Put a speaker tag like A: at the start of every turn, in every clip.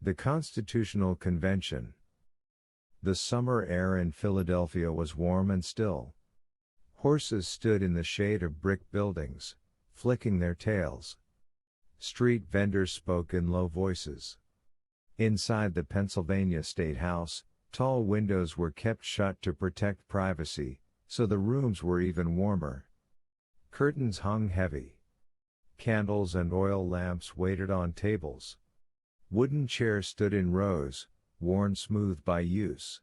A: The Constitutional Convention. The summer air in Philadelphia was warm and still. Horses stood in the shade of brick buildings, flicking their tails. Street vendors spoke in low voices. Inside the Pennsylvania State House, tall windows were kept shut to protect privacy, so the rooms were even warmer. Curtains hung heavy. Candles and oil lamps waited on tables. Wooden chairs stood in rows, worn smooth by use.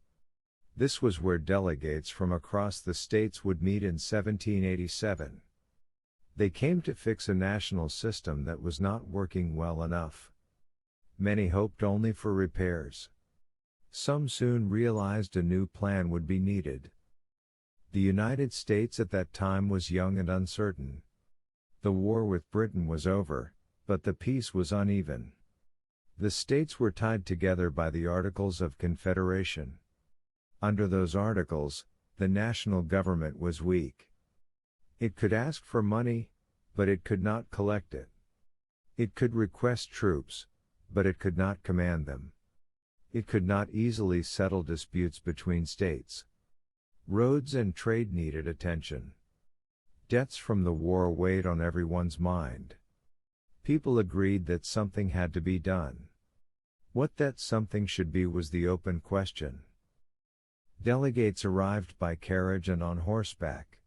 A: This was where delegates from across the states would meet in 1787. They came to fix a national system that was not working well enough. Many hoped only for repairs. Some soon realized a new plan would be needed. The United States at that time was young and uncertain. The war with Britain was over, but the peace was uneven. The states were tied together by the Articles of Confederation. Under those articles, the national government was weak. It could ask for money, but it could not collect it. It could request troops, but it could not command them. It could not easily settle disputes between states. Roads and trade needed attention. Debts from the war weighed on everyone's mind. People agreed that something had to be done. What that something should be was the open question. Delegates arrived by carriage and on horseback.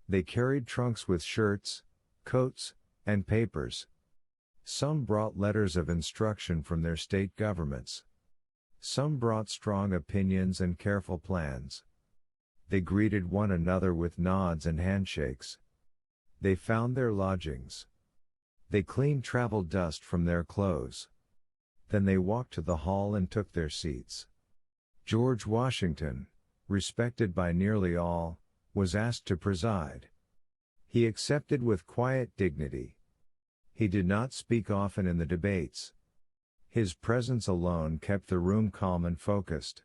A: They carried trunks with shirts, coats, and papers. Some brought letters of instruction from their state governments. Some brought strong opinions and careful plans. They greeted one another with nods and handshakes. They found their lodgings. They cleaned travel dust from their clothes. Then they walked to the hall and took their seats. George Washington, respected by nearly all, was asked to preside. He accepted with quiet dignity. He did not speak often in the debates. His presence alone kept the room calm and focused.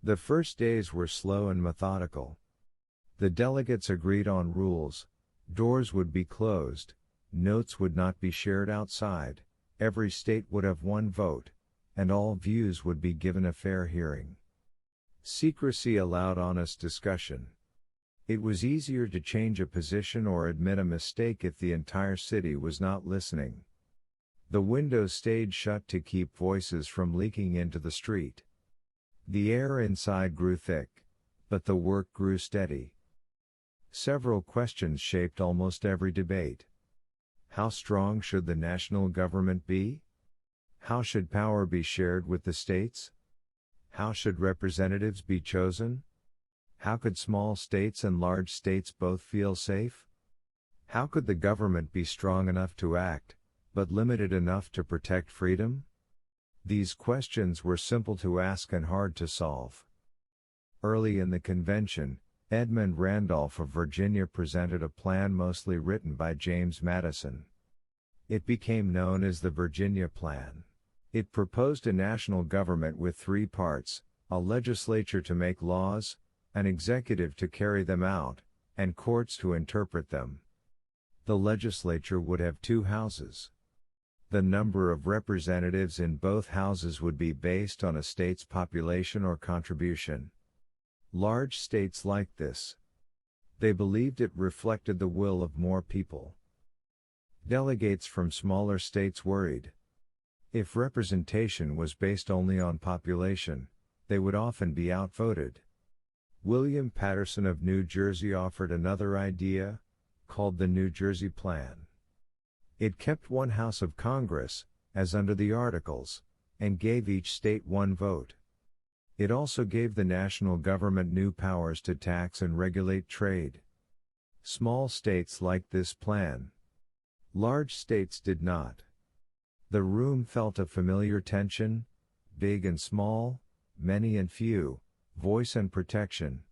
A: The first days were slow and methodical. The delegates agreed on rules. Doors would be closed, notes would not be shared outside, every state would have one vote, and all views would be given a fair hearing. Secrecy allowed honest discussion. It was easier to change a position or admit a mistake if the entire city was not listening. The windows stayed shut to keep voices from leaking into the street. The air inside grew thick, but the work grew steady. Several questions shaped almost every debate. How strong should the national government be? How should power be shared with the states? How should representatives be chosen? How could small states and large states both feel safe? How could the government be strong enough to act, but limited enough to protect freedom? These questions were simple to ask and hard to solve. Early in the convention, Edmund Randolph of Virginia presented a plan mostly written by James Madison. It became known as the Virginia Plan. It proposed a national government with three parts: a legislature to make laws, an executive to carry them out, and courts to interpret them. The legislature would have two houses. The number of representatives in both houses would be based on a state's population or contribution. Large states liked this. They believed it reflected the will of more people. Delegates from smaller states worried. If representation was based only on population, they would often be outvoted. William Paterson of New Jersey offered another idea, called the New Jersey Plan. It kept one house of Congress, as under the Articles, and gave each state one vote. It also gave the national government new powers to tax and regulate trade. Small states liked this plan. Large states did not. The room felt a familiar tension: big and small, many and few, voice and protection.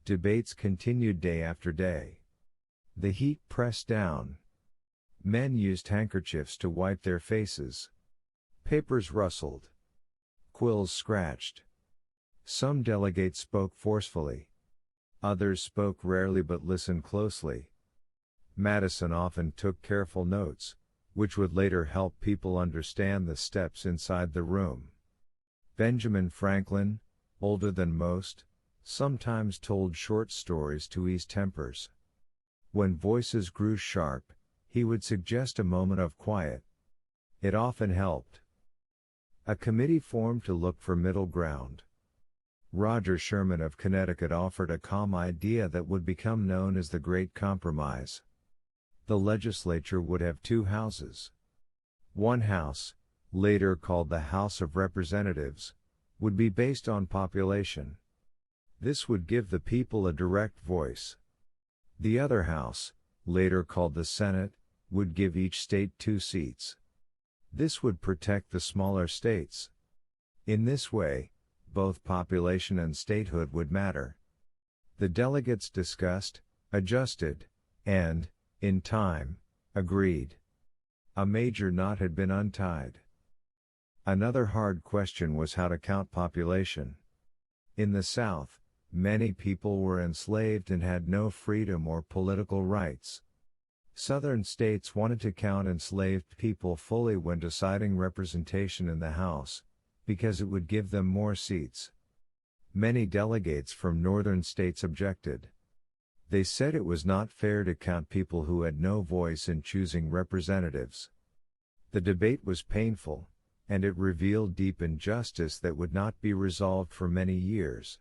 A: Debates continued day after day. The heat pressed down. Men used handkerchiefs to wipe their faces. Papers rustled. Quills scratched. Some delegates spoke forcefully. Others spoke rarely but listened closely. Madison often took careful notes, which would later help people understand the steps inside the room. Benjamin Franklin, older than most, sometimes told short stories to ease tempers. When voices grew sharp, he would suggest a moment of quiet. It often helped. A committee formed to look for middle ground. Roger Sherman of Connecticut offered a calm idea that would become known as the Great Compromise. The legislature would have two houses. One house, later called the House of Representatives, would be based on population. This would give the people a direct voice. The other house, later called the Senate, would give each state 2 seats. This would protect the smaller states. In this way, both population and statehood would matter. The delegates discussed, adjusted, and, in time, agreed. A major knot had been untied. Another hard question was how to count population. In the South, many people were enslaved and had no freedom or political rights. Southern states wanted to count enslaved people fully when deciding representation in the House, because it would give them more seats. Many delegates from northern states objected. They said it was not fair to count people who had no voice in choosing representatives. The debate was painful, and it revealed deep injustice that would not be resolved for many years.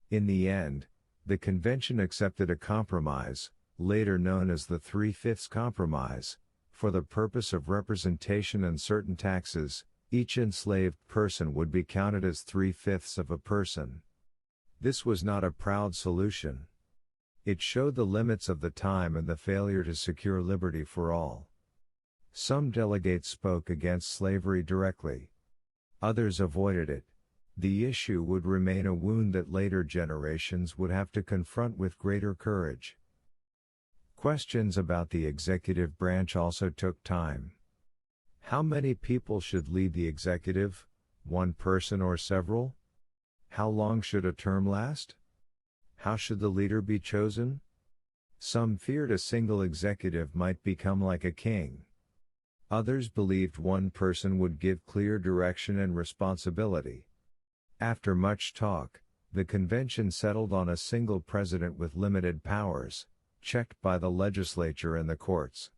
A: In the end, the convention accepted a compromise, later known as the 3/5 Compromise, for the purpose of representation and certain taxes. Each enslaved person would be counted as 3/5 of a person. This was not a proud solution. It showed the limits of the time and the failure to secure liberty for all. Some delegates spoke against slavery directly. Others avoided it. The issue would remain a wound that later generations would have to confront with greater courage. Questions about the executive branch also took time. How many people should lead the executive, one person or several? How long should a term last? How should the leader be chosen? Some feared a single executive might become like a king. Others believed one person would give clear direction and responsibility. After much talk, the convention settled on a single president with limited powers, checked by the legislature and the courts.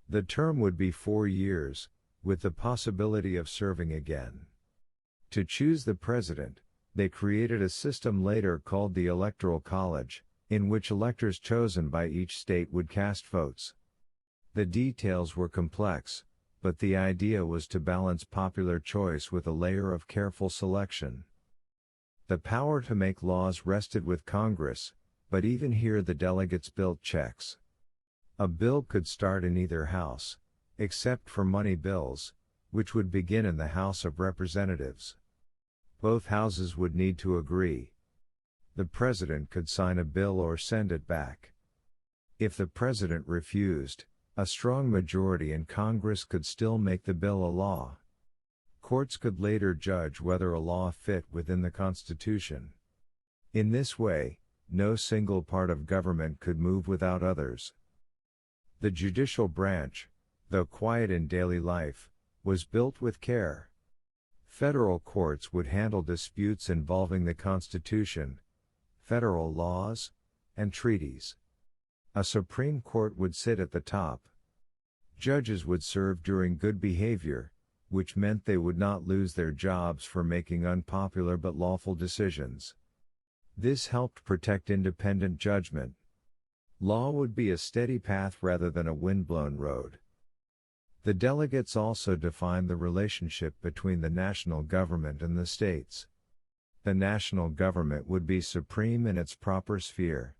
A: The term would be 4 years, with the possibility of serving again. To choose the president, they created a system later called the Electoral College, in which electors chosen by each state would cast votes. The details were complex, but the idea was to balance popular choice with a layer of careful selection. The power to make laws rested with Congress, but even here the delegates built checks. A bill could start in either house, except for money bills, which would begin in the House of Representatives. Both houses would need to agree. The president could sign a bill or send it back. If the president refused, a strong majority in Congress could still make the bill a law. Courts could later judge whether a law fit within the Constitution. In this way, no single part of government could move without others. The judicial branch, though quiet in daily life, was built with care. Federal courts would handle disputes involving the Constitution, federal laws, and treaties. A Supreme Court would sit at the top. Judges would serve during good behavior, which meant they would not lose their jobs for making unpopular but lawful decisions. This helped protect independent judgment. Law would be a steady path rather than a wind-blown road. The delegates also defined the relationship between the national government and the states. The national government would be supreme in its proper sphere.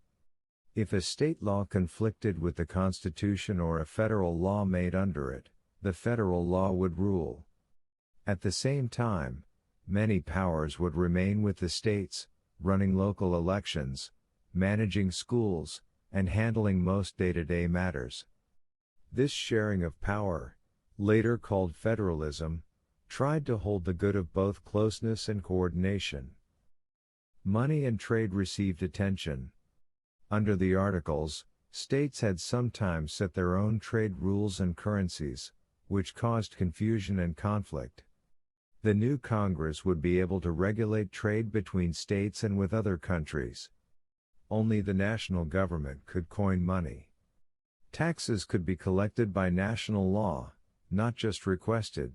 A: If a state law conflicted with the Constitution or a federal law made under it, the federal law would rule. At the same time, many powers would remain with the states, running local elections, managing schools, and handling most day-to-day matters. This sharing of power, later called federalism, tried to hold the good of both closeness and coordination. Money and trade received attention. Under the Articles, States had sometimes set their own trade rules and currencies, which caused confusion and conflict. The new Congress would be able to regulate trade between states and with other countries. Only the national government could coin money. Taxes could be collected by national law, not just requested.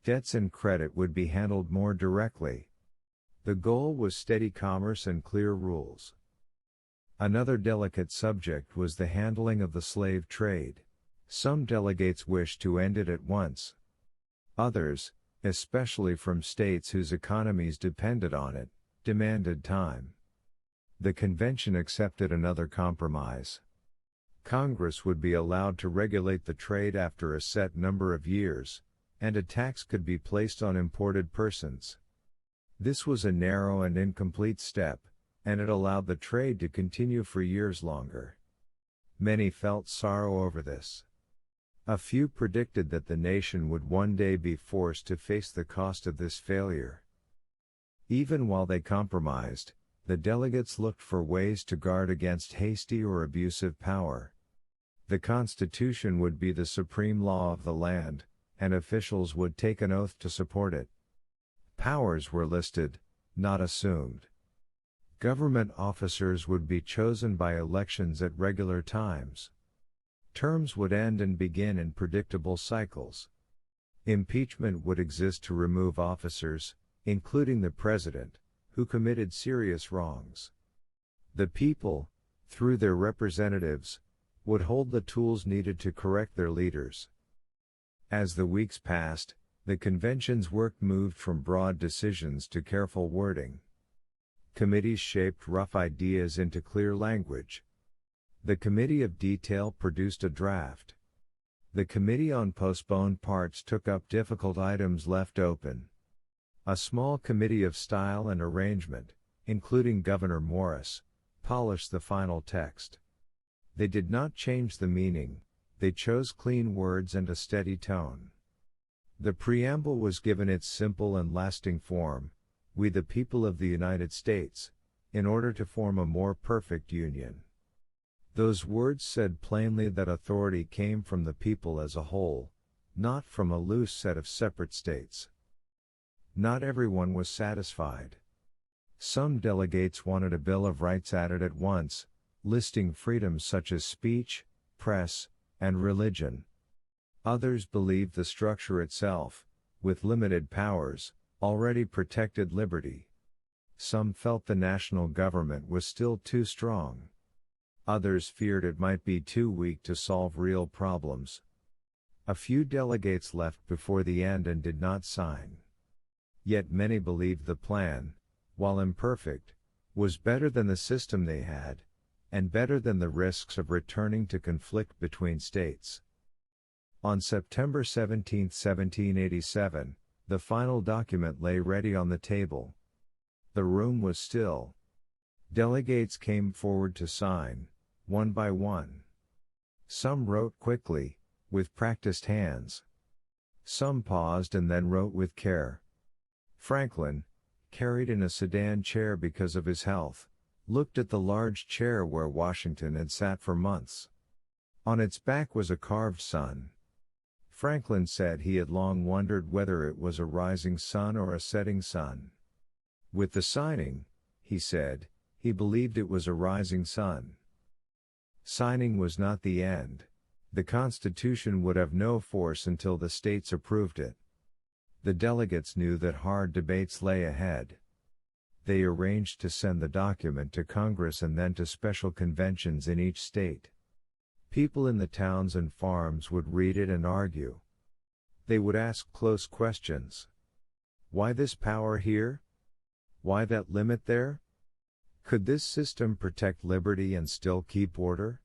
A: Debts and credit would be handled more directly. The goal was steady commerce and clear rules. Another delicate subject was the handling of the slave trade. Some delegates wished to end it at once. Others, especially from states whose economies depended on it, demanded time. The convention accepted another compromise. Congress would be allowed to regulate the trade after a set number of years, and a tax could be placed on imported persons. This was a narrow and incomplete step, and it allowed the trade to continue for years longer. Many felt sorrow over this. A few predicted that the nation would one day be forced to face the cost of this failure. Even while they compromised, the delegates looked for ways to guard against hasty or abusive power. The Constitution would be the supreme law of the land, and officials would take an oath to support it. Powers were listed, not assumed. Government officers would be chosen by elections at regular times. Terms would end and begin in predictable cycles. Impeachment would exist to remove officers, including the president, who committed serious wrongs. The people, through their representatives, would hold the tools needed to correct their leaders. As the weeks passed, the convention's work moved from broad decisions to careful wording. Committees shaped rough ideas into clear language. The Committee of Detail produced a draft. The Committee on Postponed Parts took up difficult items left open. A small Committee of Style and Arrangement, including Governor Morris, polished the final text. They did not change the meaning, they chose clean words and a steady tone. The preamble was given its simple and lasting form, "We the people of the United States," in order to form a more perfect union. Those words said plainly that authority came from the people as a whole, not from a loose set of separate states. Not everyone was satisfied. Some delegates wanted a Bill of Rights added at once, listing freedoms such as speech, press, and religion. Others believed the structure itself, with limited powers, already protected liberty. Some felt the national government was still too strong. Others feared it might be too weak to solve real problems. A few delegates left before the end and did not sign. Yet many believed the plan, while imperfect, was better than the system they had, and better than the risks of returning to conflict between states. On September 17, 1787, the final document lay ready on the table. The room was still. Delegates came forward to sign, one by one. Some wrote quickly, with practiced hands. Some paused and then wrote with care. Franklin, carried in a sedan chair because of his health, looked at the large chair where Washington had sat for months. On its back was a carved sun. Franklin said he had long wondered whether it was a rising sun or a setting sun. With the signing, he said, he believed it was a rising sun. Signing was not the end. The Constitution would have no force until the states approved it. The delegates knew that hard debates lay ahead. They arranged to send the document to Congress and then to special conventions in each state. People in the towns and farms would read it and argue. They would ask close questions. Why this power here? Why that limit there? Could this system protect liberty and still keep order?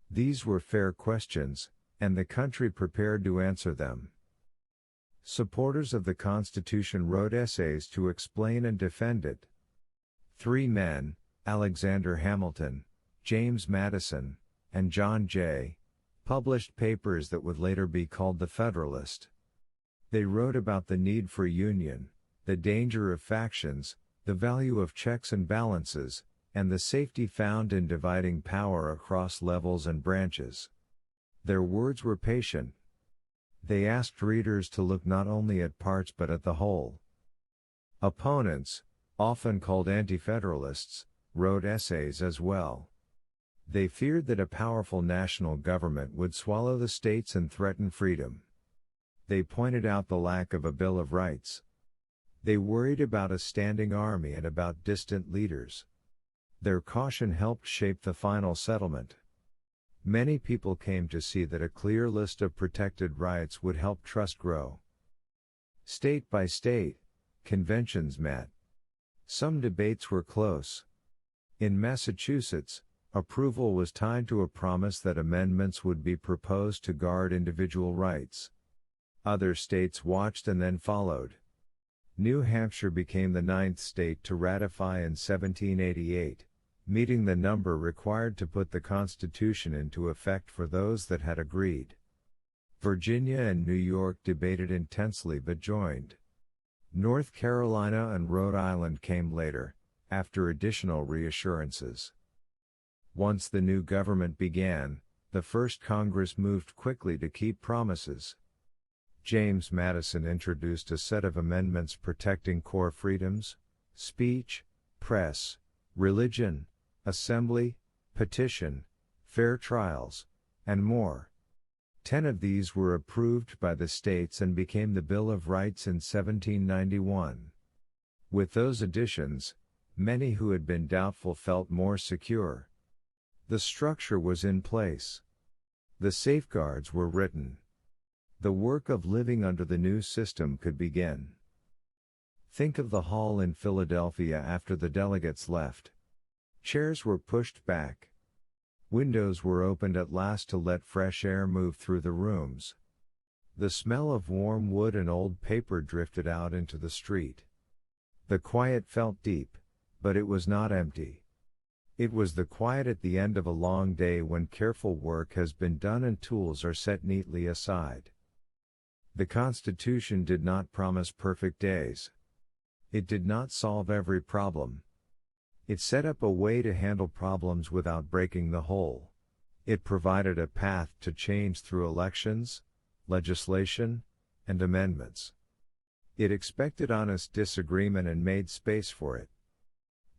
A: These were fair questions, and the country prepared to answer them. Supporters of the Constitution wrote essays to explain and defend it. 3 men, Alexander Hamilton, James Madison, and John Jay, published papers that would later be called the Federalist. They wrote about the need for union, the danger of factions, the value of checks and balances, and the safety found in dividing power across levels and branches. Their words were patient. They asked readers to look not only at parts but at the whole. Opponents, often called anti-federalists, wrote essays as well. They feared that a powerful national government would swallow the states and threaten freedom. They pointed out the lack of a Bill of Rights. They worried about a standing army and about distant leaders. Their caution helped shape the final settlement. Many people came to see that a clear list of protected rights would help trust grow. State by state, conventions met. Some debates were close. In Massachusetts, approval was tied to a promise that amendments would be proposed to guard individual rights. Other states watched and then followed. New Hampshire became the 9th state to ratify in 1788, meeting the number required to put the Constitution into effect for those that had agreed. Virginia and New York debated intensely but joined. North Carolina and Rhode Island came later, after additional reassurances. Once the new government began, the first Congress moved quickly to keep promises. James Madison introduced a set of amendments protecting core freedoms: speech, press, religion, assembly, petition, fair trials, and more. 10 of these were approved by the states and became the Bill of Rights in 1791. With those additions, many who had been doubtful felt more secure. The structure was in place. The safeguards were written. The work of living under the new system could begin. Think of the hall in Philadelphia after the delegates left. Chairs were pushed back. Windows were opened at last to let fresh air move through the rooms. The smell of warm wood and old paper drifted out into the street. The quiet felt deep, but it was not empty. It was the quiet at the end of a long day when careful work has been done and tools are set neatly aside. The Constitution did not promise perfect days. It did not solve every problem. It set up a way to handle problems without breaking the whole. It provided a path to change through elections, legislation, and amendments. It expected honest disagreement and made space for it.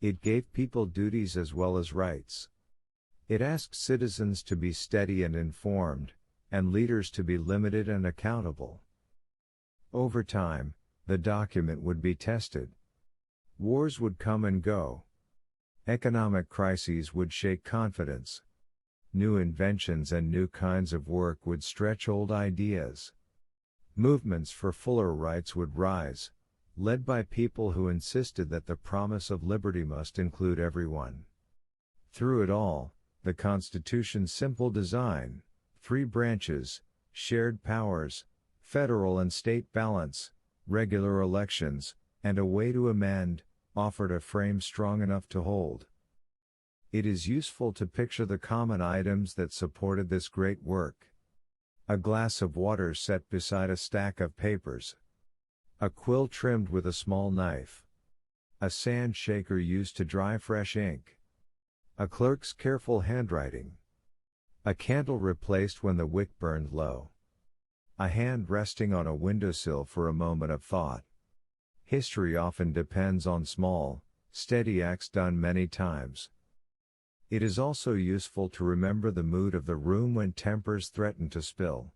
A: It gave people duties as well as rights. It asked citizens to be steady and informed, and leaders to be limited and accountable. Over time, the document would be tested. Wars would come and go. Economic crises would shake confidence. New inventions and new kinds of work would stretch old ideas. Movements for fuller rights would rise, led by people who insisted that the promise of liberty must include everyone. Through it all, the Constitution's simple design, 3 branches, shared powers, federal and state balance, regular elections, and a way to amend, offered a frame strong enough to hold. It is useful to picture the common items that supported this great work. A glass of water set beside a stack of papers. A quill trimmed with a small knife. A sand shaker used to dry fresh ink. A clerk's careful handwriting. A candle replaced when the wick burned low. A hand resting on a windowsill for a moment of thought. History often depends on small, steady acts done many times. It is also useful to remember the mood of the room when tempers threaten to spill.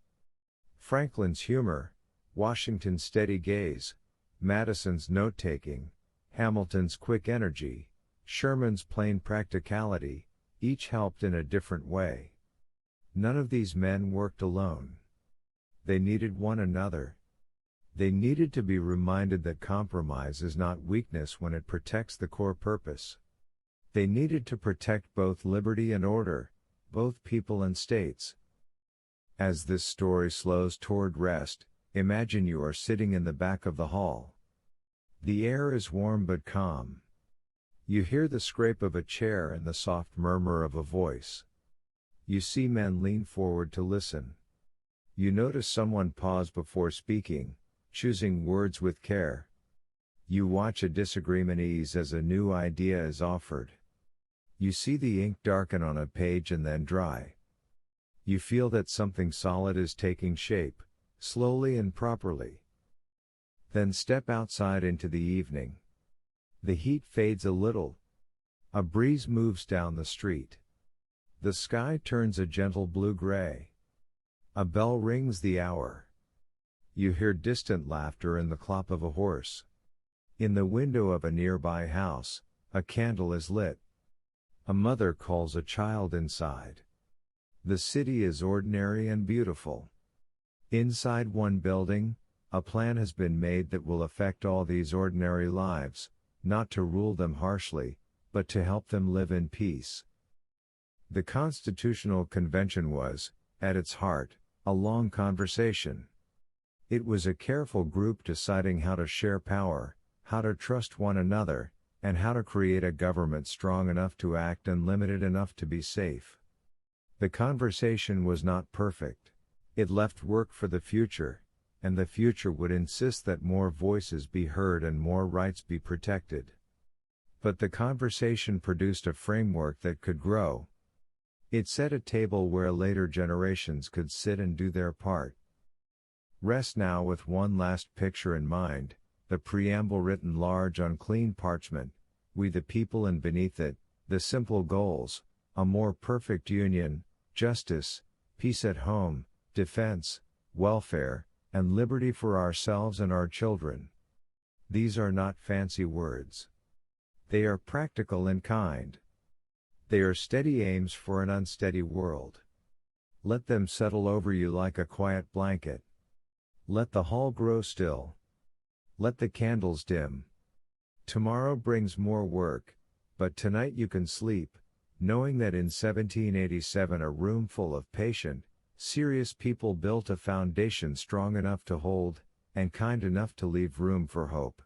A: Franklin's humor, Washington's steady gaze, Madison's note-taking, Hamilton's quick energy, Sherman's plain practicality, each helped in a different way. None of these men worked alone. They needed one another. They needed to be reminded that compromise is not weakness when it protects the core purpose. They needed to protect both liberty and order, both people and states. As this story slows toward rest, imagine you are sitting in the back of the hall. The air is warm but calm. You hear the scrape of a chair and the soft murmur of a voice. You see men lean forward to listen. You notice someone pause before speaking, choosing words with care. You watch a disagreement ease as a new idea is offered. You see the ink darken on a page and then dry. You feel that something solid is taking shape, slowly and properly. Then step outside into the evening. The heat fades a little. A breeze moves down the street. The sky turns a gentle blue-gray. A bell rings the hour. You hear distant laughter and the clop of a horse. In the window of a nearby house, a candle is lit. A mother calls a child inside. The city is ordinary and beautiful. Inside one building, a plan has been made that will affect all these ordinary lives, not to rule them harshly, but to help them live in peace. The Constitutional Convention was, at its heart, a long conversation. It was a careful group deciding how to share power, how to trust one another, and how to create a government strong enough to act and limited enough to be safe. The conversation was not perfect. It left work for the future, and the future would insist that more voices be heard and more rights be protected. But the conversation produced a framework that could grow. It set a table where later generations could sit and do their part. Rest now with one last picture in mind, the preamble written large on clean parchment, we the people, and beneath it, the simple goals, a more perfect union, justice, peace at home, defense, welfare, and liberty for ourselves and our children. These are not fancy words. They are practical and kind. They are steady aims for an unsteady world. Let them settle over you like a quiet blanket. Let the hall grow still. Let the candles dim. Tomorrow brings more work, but tonight you can sleep, knowing that in 1787 a room full of patient, serious people built a foundation strong enough to hold, and kind enough to leave room for hope.